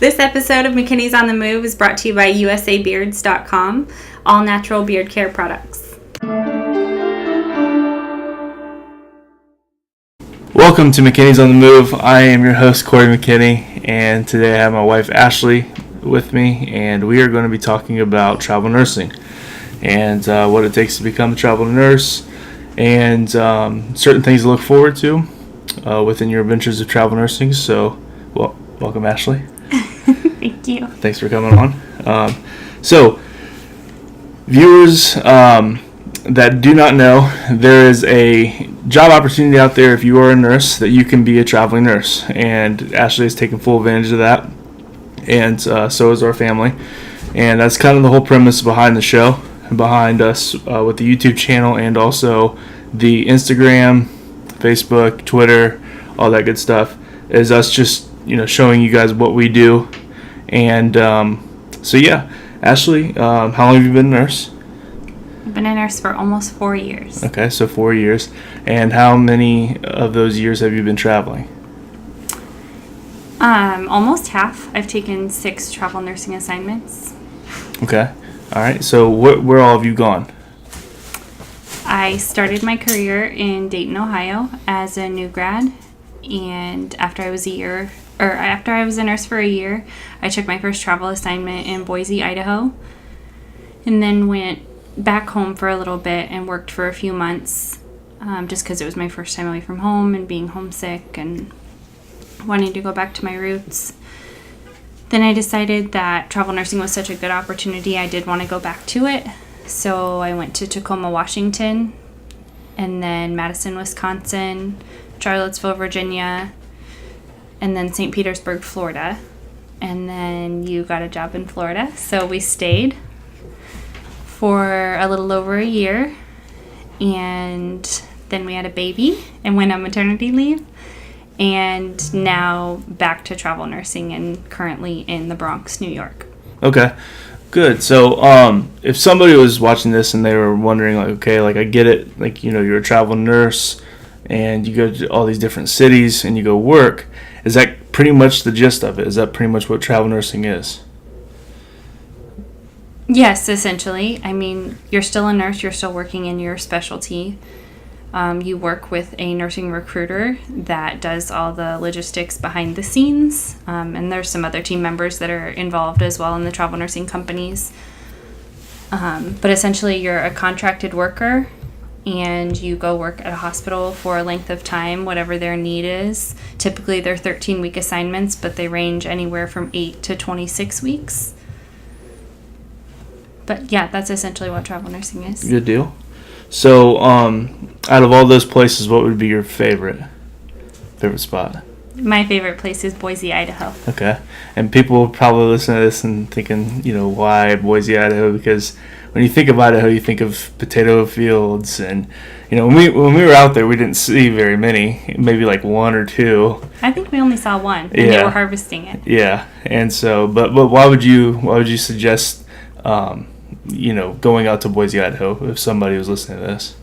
This episode of McKinneys on the Move is brought to you by USABeards.com, all natural beard care products. Welcome to McKinneys on the Move. I am your host, Corey McKinney, and today I have my wife, Ashlie, with me, and we are going to be talking about travel nursing and what it takes to become a travel nurse and certain things to look forward to within your adventures of travel nursing. So, welcome, Ashlie. Thank you. Thanks for coming on. So, viewers that do not know, there is a job opportunity out there if you are a nurse that you can be a traveling nurse, and Ashlie has taken full advantage of that, and so is our family, and that's kind of the whole premise behind the show, behind us with the YouTube channel, and also the Instagram, Facebook, Twitter, all that good stuff, is us just showing you guys what we do. And so yeah, Ashlie, how long have you been a nurse? I've been a nurse for almost 4 years. Okay, so 4 years. And how many of those years have you been traveling? Almost half. I've taken 6 travel nursing assignments. Okay, all right. So where all have you gone? I started my career in Dayton, Ohio as a new grad, and after I was a nurse for a year, I took my first travel assignment in Boise, Idaho, and then went back home for a little bit and worked for a few months, just because it was my first time away from home and being homesick and wanting to go back to my roots. Then I decided that travel nursing was such a good opportunity, I did want to go back to it. So I went to Tacoma, Washington, and then Madison, Wisconsin, Charlottesville, Virginia, and then St. Petersburg, Florida. And then you got a job in Florida, so we stayed for a little over a year, and then we had a baby and went on maternity leave, and now back to travel nursing and currently in the Bronx, New York. Okay, good. So if somebody was watching this and they were wondering, I get it, you're a travel nurse and you go to all these different cities and you go work, is that pretty much the gist of it? Is that pretty much what travel nursing is? Yes, essentially. I mean, you're still a nurse. You're still working in your specialty. You work with a nursing recruiter that does all the logistics behind the scenes. And there's some other team members that are involved as well in the travel nursing companies. But essentially, you're a contracted worker, and you go work at a hospital for a length of time, whatever their need is. Typically, they're 13-week assignments, but they range anywhere from 8 to 26 weeks. But yeah, that's essentially what travel nursing is. Good deal. So, out of all those places, what would be your favorite spot? My favorite place is Boise, Idaho. Okay. And people will probably listen to this and thinking, why Boise, Idaho? Because when you think of Idaho, you think of potato fields. And, when we were out there, we didn't see very many, maybe like 1 or 2. I think we only saw 1 when they were harvesting it. Yeah. And so, but why would you suggest going out to Boise, Idaho, if somebody was listening to this?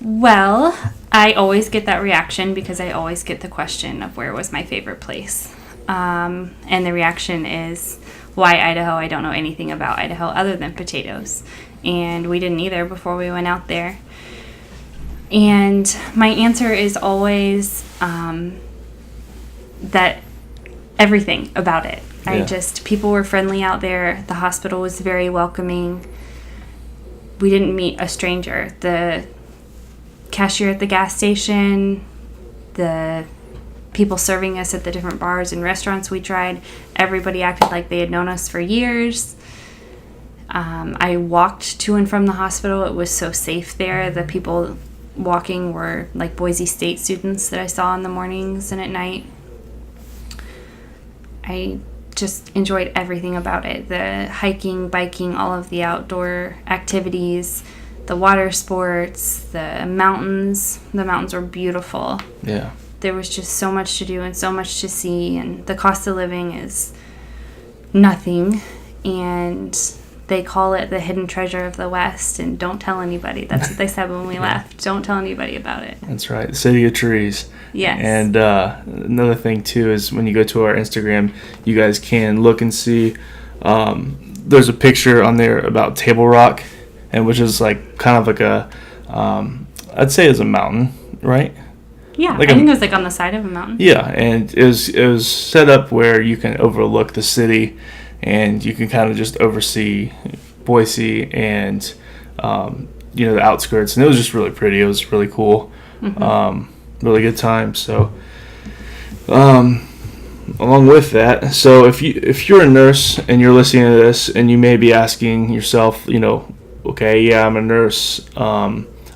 Well, I always get that reaction because I always get the question of where was my favorite place. And the reaction is, why Idaho? I don't know anything about Idaho other than potatoes. And we didn't either before we went out there. And my answer is always that everything about it. Yeah. People were friendly out there. The hospital was very welcoming. We didn't meet a stranger. The cashier at the gas station, the people serving us at the different bars and restaurants we tried, everybody acted like they had known us for years. I walked to and from the hospital. It was so safe there. The people walking were like Boise State students that I saw in the mornings and at night. I just enjoyed everything about it. The hiking, biking, all of the outdoor activities, the water sports, the mountains. The mountains were beautiful. Yeah. There was just so much to do and so much to see, and the cost of living is nothing. And They call it the hidden treasure of the West, and don't tell anybody. That's what they said when we left. Don't tell anybody about it. That's right. The city of trees. Yes. And another thing, too, is when you go to our Instagram, you guys can look and see. There's a picture on there about Table Rock, and which is like kind of like a, I'd say it's a mountain, right? Yeah, like I think it was like on the side of a mountain. Yeah, and it was set up where you can overlook the city, and you can kind of just oversee Boise and the outskirts, and it was just really pretty. It was really cool, really good time. So, along with that, so if you're a nurse and you're listening to this, and you may be asking yourself, okay, yeah, I'm a nurse.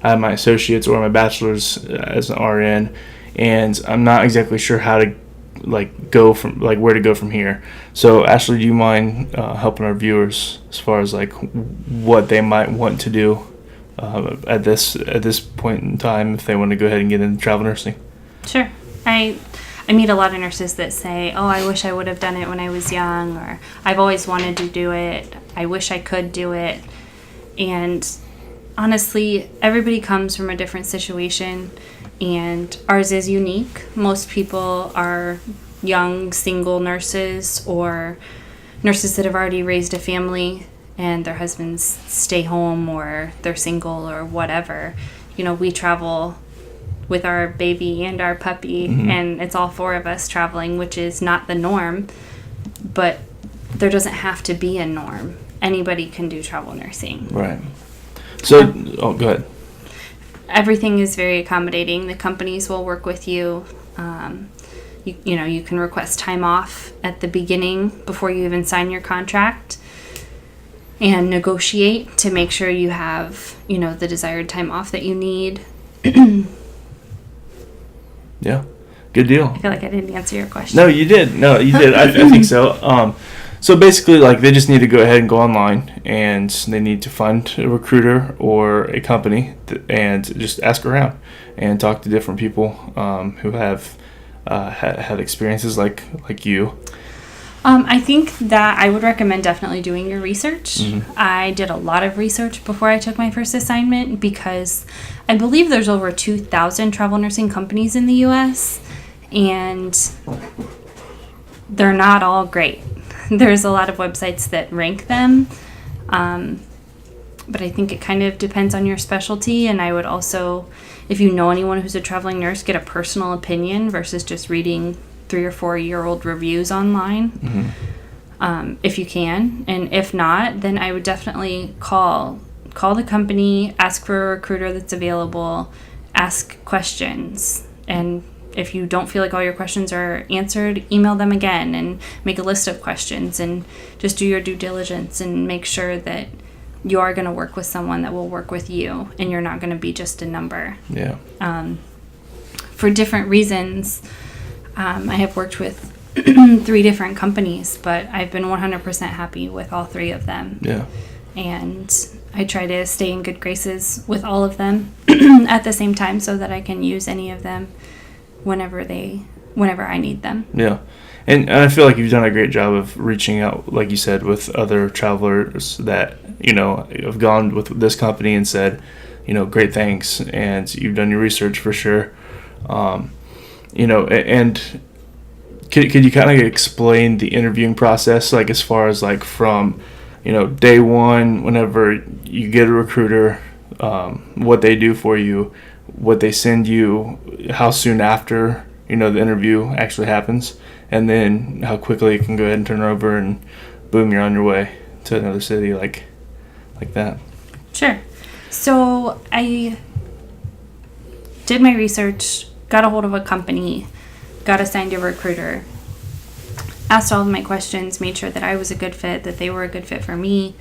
I have my associates or my bachelor's as an RN, and I'm not exactly sure how to where to go from here. So Ashlie, do you mind helping our viewers as far as like what they might want to do at this point in time if they want to go ahead and get into travel nursing? Sure. I meet a lot of nurses that say, oh, I wish I would have done it when I was young, or I've always wanted to do it. I wish I could do it. And honestly, everybody comes from a different situation, and ours is unique. Most people are young, single nurses, or nurses that have already raised a family and their husbands stay home, or they're single, or whatever. We travel with our baby and our puppy, and it's all four of us traveling, which is not the norm, but there doesn't have to be a norm. Anybody can do travel nursing. Right. So, go ahead. Everything is very accommodating. The companies will work with you. You can request time off at the beginning before you even sign your contract, and negotiate to make sure you have, the desired time off that you need. Yeah, good deal. I feel like I didn't answer your question. No, you did. I think so. So basically, like, they just need to go ahead and go online, and they need to find a recruiter or a company and just ask around and talk to different people who have had experiences like you. I think that I would recommend definitely doing your research. I did a lot of research before I took my first assignment, because I believe there's over 2,000 travel nursing companies in the U.S., and they're not all great. There's a lot of websites that rank them, but I think it kind of depends on your specialty. And I would also, if you know anyone who's a traveling nurse, get a personal opinion versus just reading 3 or 4 year old reviews online, if you can. And if not, then I would definitely call the company, ask for a recruiter that's available, ask questions. And if you don't feel like all your questions are answered, email them again and make a list of questions, and just do your due diligence and make sure that you are going to work with someone that will work with you, and you're not going to be just a number. Yeah. For different reasons, I have worked with 3 different companies, but I've been 100% happy with all 3 of them. Yeah. And I try to stay in good graces with all of them at the same time, so that I can use any of them whenever I need them. Yeah. And I feel like you've done a great job of reaching out, like you said, with other travelers that, have gone with this company and said, great thanks, and you've done your research for sure. And could you kind of explain the interviewing process, like as far as like from, day one, whenever you get a recruiter, what they do for you, what they send you, how soon after, the interview actually happens, and then how quickly you can go ahead and turn over and boom, you're on your way to another city like that. Sure. So I did my research, got a hold of a company, got assigned a recruiter, asked all of my questions, made sure that I was a good fit, that they were a good fit for me.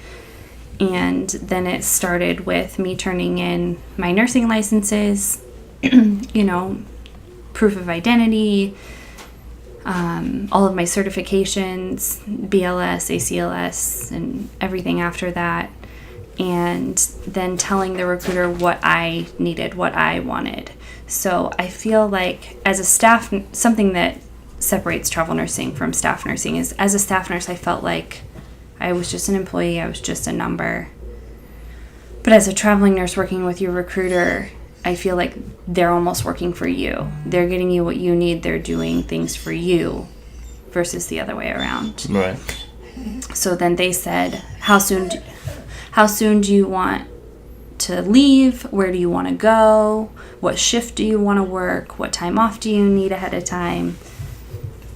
And then it started with me turning in my nursing licenses, proof of identity, all of my certifications, BLS, ACLS, and everything after that. And then telling the recruiter what I needed, what I wanted. So I feel like as a staff, something that separates travel nursing from staff nursing is, as a staff nurse, I felt like I was just an employee. I was just a number. But as a traveling nurse working with your recruiter, I feel like they're almost working for you. They're getting you what you need. They're doing things for you versus the other way around. Right. So then they said, how soon do you want to leave? Where do you want to go? What shift do you want to work? What time off do you need ahead of time?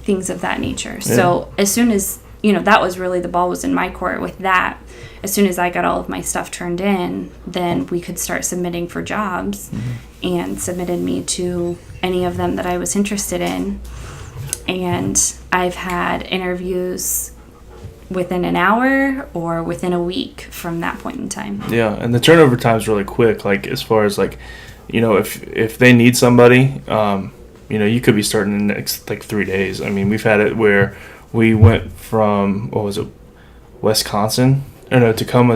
Things of that nature. Yeah. So as soon as, that was really, the ball was in my court with that. As soon as I got all of my stuff turned in, then we could start submitting for jobs, and submitted me to any of them that I was interested in. And I've had interviews within an hour or within a week from that point in time. Yeah, and the turnover time is really quick. Like, as far as if they need somebody, you could be starting in the next 3 days. I mean, we've had it where we went from Tacoma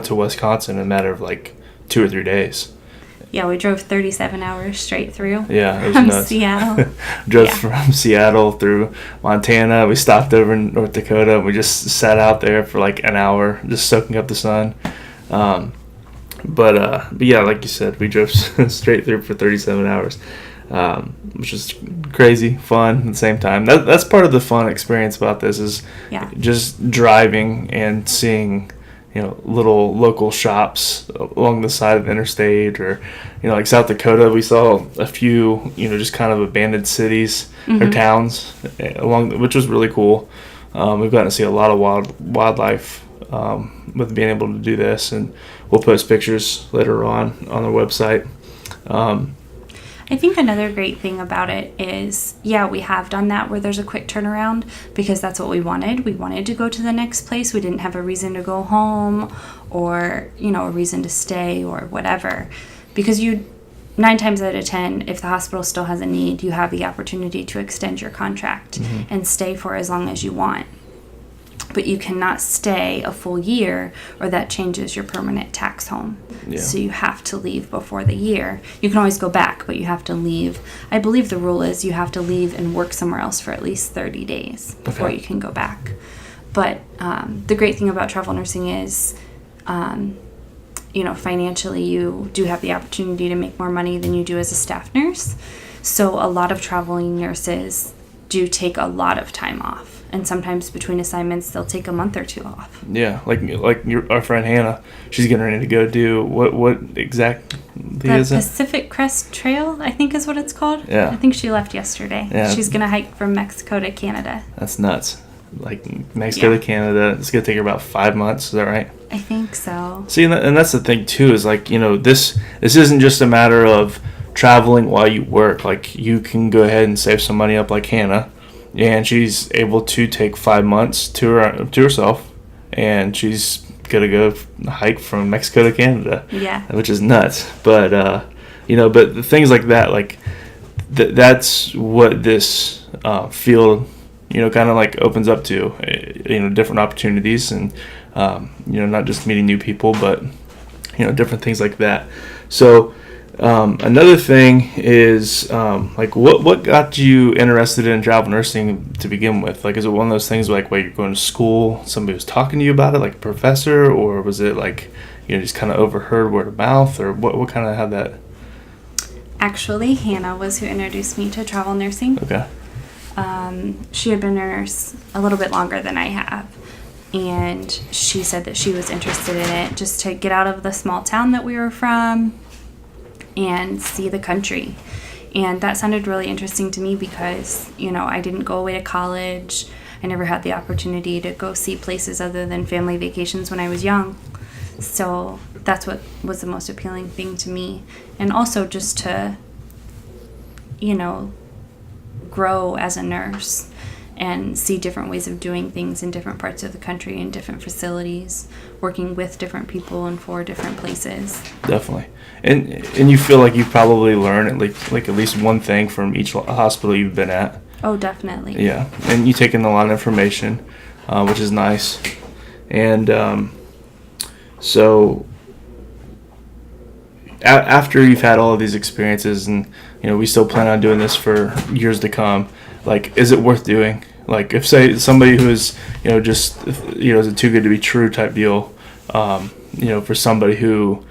to Wisconsin in a matter of 2 or 3 days. Yeah, we drove 37 hours straight through. Yeah, it was from nuts. Seattle. Drove from Seattle through Montana. We stopped over in North Dakota. We just sat out there for an hour, just soaking up the sun. But yeah, like you said, we drove straight through for 37 hours, which is crazy fun at the same time. That's part of the fun experience about this is just driving and seeing little local shops along the side of the interstate, or South Dakota, we saw a few just kind of abandoned cities or towns which was really cool. We've gotten to see a lot of wildlife with being able to do this, and we'll post pictures later on our website. I think another great thing about it is, we have done that where there's a quick turnaround, because that's what we wanted. We wanted to go to the next place. We didn't have a reason to go home or, a reason to stay or whatever. Because 9 times out of 10, if the hospital still has a need, you have the opportunity to extend your contract and stay for as long as you want. But you cannot stay a full year, or that changes your permanent tax home. Yeah. So you have to leave before the year. You can always go back, but you have to leave. I believe the rule is you have to leave and work somewhere else for at least 30 days before you can go back. But the great thing about travel nursing is, financially you do have the opportunity to make more money than you do as a staff nurse. So a lot of traveling nurses do take a lot of time off. And sometimes between assignments, they'll take a month or 2 off. Yeah, our friend Hannah, she's getting ready to go do what exactly is it? Pacific Crest Trail, I think is what it's called. Yeah. I think she left yesterday. Yeah. She's going to hike from Mexico to Canada. That's nuts. Mexico to Canada, it's going to take her about 5 months. Is that right? I think so. See, and that's the thing, too, is this isn't just a matter of traveling while you work. You can go ahead and save some money up like Hannah. And she's able to take 5 months to herself, and she's gonna go hike from Mexico to Canada. Yeah, which is nuts. But but the things like that, that's what this field, kind of opens up to, different opportunities, and not just meeting new people, but different things like that. So. Another thing is, what got you interested in travel nursing to begin with? Is it one of those things while you're going to school, somebody was talking to you about it, like a professor, or was it just kind of overheard word of mouth, or what kind of had that? Actually, Hannah was who introduced me to travel nursing. Okay. She had been a nurse a little bit longer than I have. And she said that she was interested in it just to get out of the small town that we were from and see the country. And that sounded really interesting to me because, I didn't go away to college. I never had the opportunity to go see places other than family vacations when I was young. So that's what was the most appealing thing to me. And also just to, grow as a nurse and see different ways of doing things in different parts of the country, in different facilities, working with different people and for different places. Definitely. And you feel like you probably learn at least one thing from each hospital you've been at. Oh, definitely. Yeah, and you take in a lot of information, which is nice. And so after you've had all of these experiences, and we still plan on doing this for years to come, is it worth doing? Like if say somebody who is just is a too good to be true type deal, for somebody who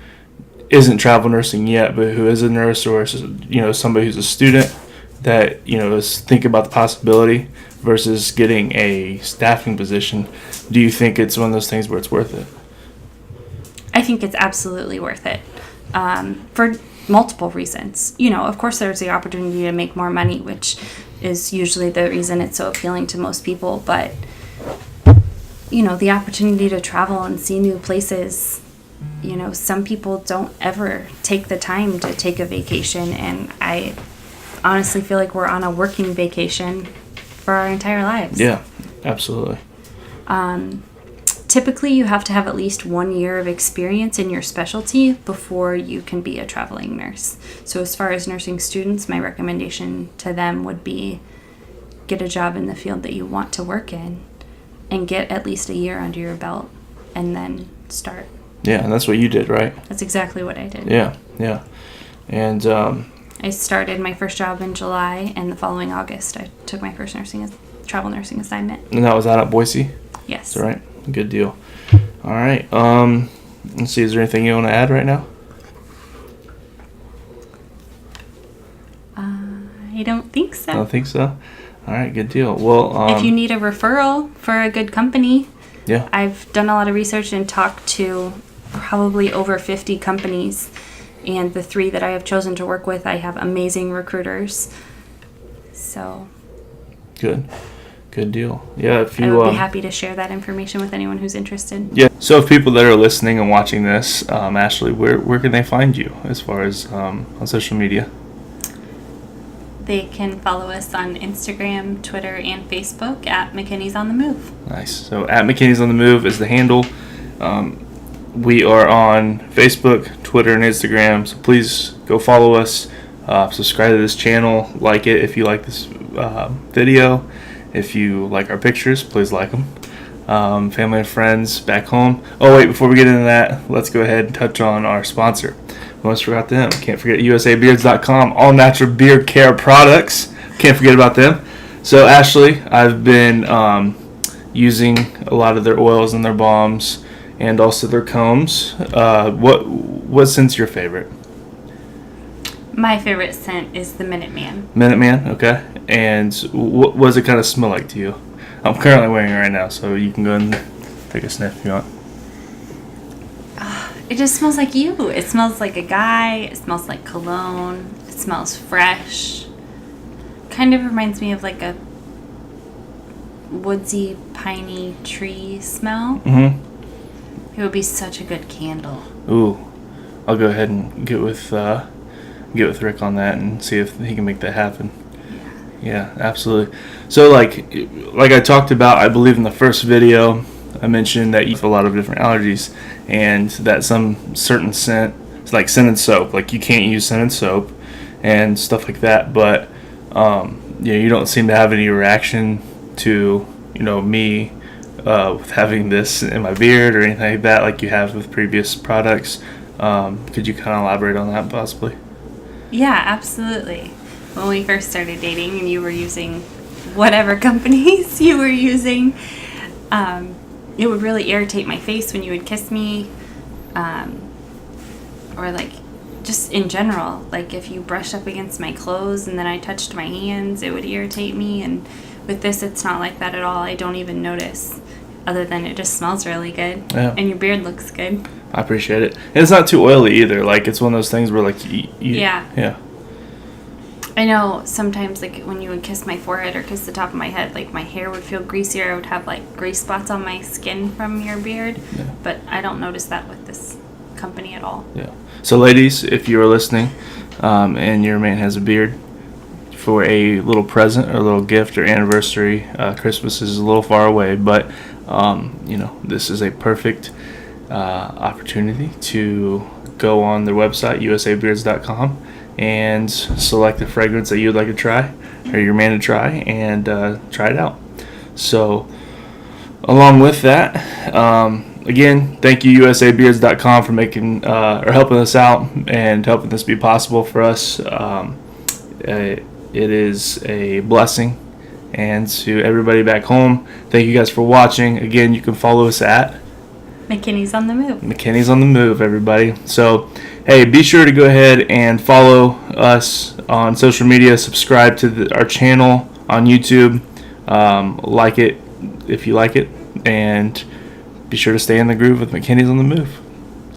isn't travel nursing yet but who is a nurse, or somebody who's a student that is thinking about the possibility versus getting a staffing position, do you think it's one of those things where it's worth it? I think it's absolutely worth it, for multiple reasons. Of course there's the opportunity to make more money, which is usually the reason it's so appealing to most people, but the opportunity to travel and see new places. Some people don't ever take the time to take a vacation, and I honestly feel like we're on a working vacation for our entire lives. Yeah, absolutely. Typically, you have to have at least 1 year of experience in your specialty before you can be a traveling nurse. So as far as nursing students, my recommendation to them would be get a job in the field that you want to work in and get at least a year under your belt and then start. Yeah, and that's what you did, right? That's exactly what I did. Yeah. And I started my first job in July, and the following August, I took my first travel nursing assignment. And that was out at Boise? Yes. That's right. Good deal. All right. Let's see. Is there anything you want to add right now? I don't think so. I don't think so. All right. Good deal. Well, if you need a referral for a good company, yeah, I've done a lot of research and talked to probably over 50 companies, and the 3 that I have chosen to work with, I have amazing recruiters. So good deal. Yeah, if you I would be happy to share that information with anyone who's interested. Yeah. So if people that are listening and watching this, Ashlie, where can they find you as far as on social media? They can follow us on Instagram, Twitter, and Facebook at McKinneys on the Move. Nice. So at McKinneys on the Move is the handle. We are on Facebook, Twitter, and Instagram. So please go follow us. Subscribe to this channel. Like it if you like this video. If you like our pictures, please like them. Family and friends back home. Oh, wait, before we get into that, let's go ahead and touch on our sponsor. Almost forgot them. Can't forget USABeards.com, all natural beard care products. Can't forget about them. So, Ashlie, I've been using a lot of their oils and their balms and also their combs. What scent's your favorite? My favorite scent is the Minuteman. Minuteman, okay. And what does it kind of smell like to you? I'm currently wearing it right now, so you can go and take a sniff if you want. It just smells like you. It smells like a guy. It smells like cologne. It smells fresh. Kind of reminds me of like a woodsy, piney tree smell. Mm-hmm. It would be such a good candle. Ooh, I'll go ahead and get with Rick on that and see if he can make that happen. Yeah, absolutely. So like I talked about, I believe in the first video, I mentioned that you have a lot of different allergies, and that some certain scent, like scented soap, like you can't use scented soap and stuff like that. But you don't seem to have any reaction to me with having this in my beard or anything like that, like you have with previous products. Could you kind of elaborate on that possibly? Yeah, absolutely. When we first started dating and you were using whatever companies you were using, it would really irritate my face when you would kiss me, or like just in general, like if you brushed up against my clothes and then I touched my hands, it would irritate me. And with this, it's not like that at all. I don't even notice, other than it just smells really good. Yeah. And your beard looks good. I appreciate it. And it's not too oily either. Like it's one of those things where like yeah. I know sometimes, like, when you would kiss my forehead or kiss the top of my head, like, my hair would feel greasier. I would have, like, grease spots on my skin from your beard. Yeah. But I don't notice that with this company at all. Yeah. So, ladies, if you are listening and your man has a beard, for a little present or a little gift or anniversary, Christmas is a little far away, but, this is a perfect opportunity to go on their website, usabeards.com, and select the fragrance that you would like to try, or your man to try, and try it out. So, along with that, again, thank you usabeards.com for making or helping us out and helping this be possible for us. It is a blessing, And to everybody back home, thank you guys for watching. Again, you can follow us at McKinneys on the Move. McKinneys on the Move, everybody. So, hey, be sure to go ahead and follow us on social media. Subscribe to our channel on YouTube. Like it if you like it. And be sure to stay in the groove with McKinneys on the Move.